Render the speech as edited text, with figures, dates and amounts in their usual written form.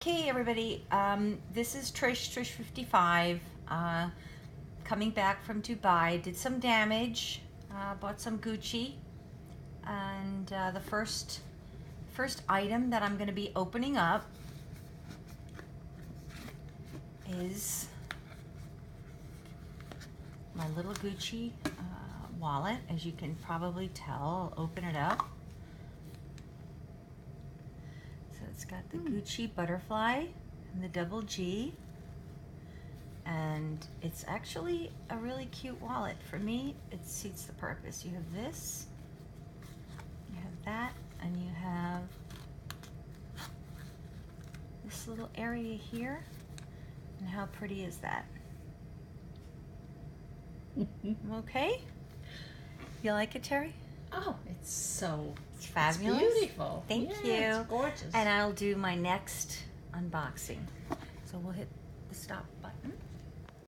Okay, everybody, this is Trish55, coming back from Dubai. Did some damage, bought some Gucci, and the first item that I'm going to be opening up is my little Gucci wallet. As you can probably tell, I'll open it up. It's got the Gucci butterfly and the double G, and it's actually a really cute wallet. For me, it suits the purpose. You have this, you have that, and you have this little area here. And how pretty is that? Okay? You like it, Terry? Oh, it's fabulous. It's beautiful. Thank you. It's gorgeous. And I'll do my next unboxing. So we'll hit the stop button.